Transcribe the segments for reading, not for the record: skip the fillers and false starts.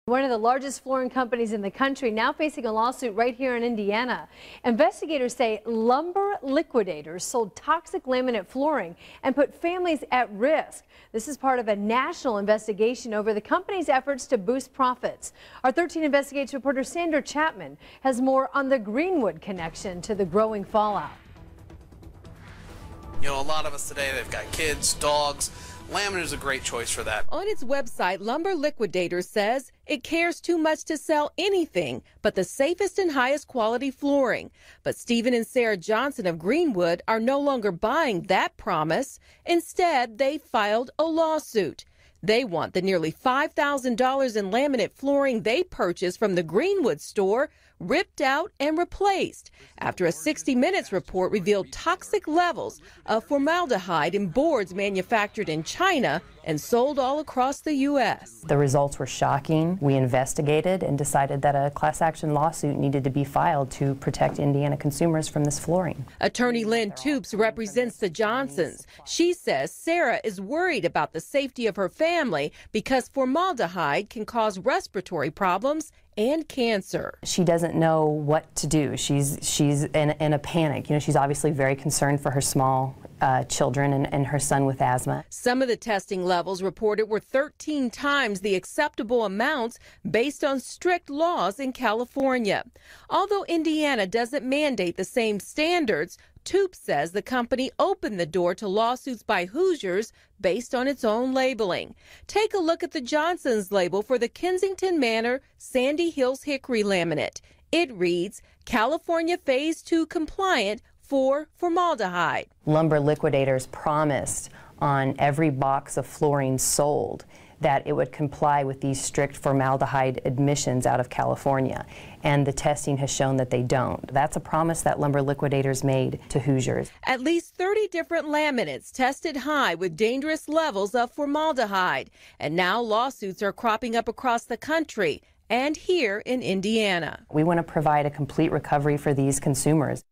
One of the largest flooring companies in the country now facing a lawsuit right here in Indiana. Investigators say lumber liquidators sold toxic laminate flooring and put families at risk. This is part of a national investigation over the company's efforts to boost profits. Our 13 Investigates reporter Sandra Chapman has more on the Greenwood connection to the growing fallout. You know, a lot of us today, they've got kids, dogs. Laminate is a great choice for that. On its website, Lumber Liquidators says it cares too much to sell anything but the safest and highest quality flooring. But Stephen and Sarah Johnson of Greenwood are no longer buying that promise. Instead, they filed a lawsuit. They want the nearly $5,000 in laminate flooring they purchased from the Greenwood store ripped out and replaced after a 60 Minutes report revealed toxic levels of formaldehyde in boards manufactured in China and sold all across the U.S. The results were shocking. We investigated and decided that a class action lawsuit needed to be filed to protect Indiana consumers from this flooring. Attorney Lynn Toops represents the Johnsons. She says Sarah is worried about the safety of her family because formaldehyde can cause respiratory problems and cancer. She doesn't know what to do. She's in a panic. You know, she's obviously very concerned for her small children and her son with asthma. Some of the testing levels reported were 13 times the acceptable amounts based on strict laws in California. Although Indiana doesn't mandate the same standards, Toops says the company opened the door to lawsuits by Hoosiers based on its own labeling. Take a look at the Johnsons label for the Kensington Manor Sandy Hills Hickory laminate. It reads, California Phase 2 compliant for formaldehyde. Lumber Liquidators promised on every box of flooring sold that it would comply with these strict formaldehyde admissions out of California, and the testing has shown that they don't. That's a promise that Lumber Liquidators made to Hoosiers. At least 30 different laminates tested high with dangerous levels of formaldehyde, and now lawsuits are cropping up across the country and here in Indiana. We want to provide a complete recovery for these consumers.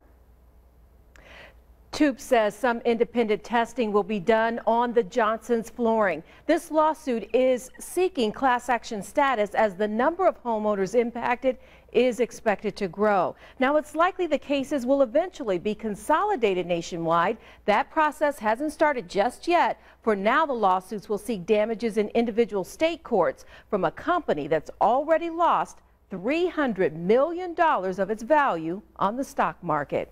Toops says some independent testing will be done on the Johnsons' flooring. This lawsuit is seeking class action status as the number of homeowners impacted is expected to grow. Now, it's likely the cases will eventually be consolidated nationwide. That process hasn't started just yet. For now, the lawsuits will seek damages in individual state courts from a company that's already lost $300 million of its value on the stock market.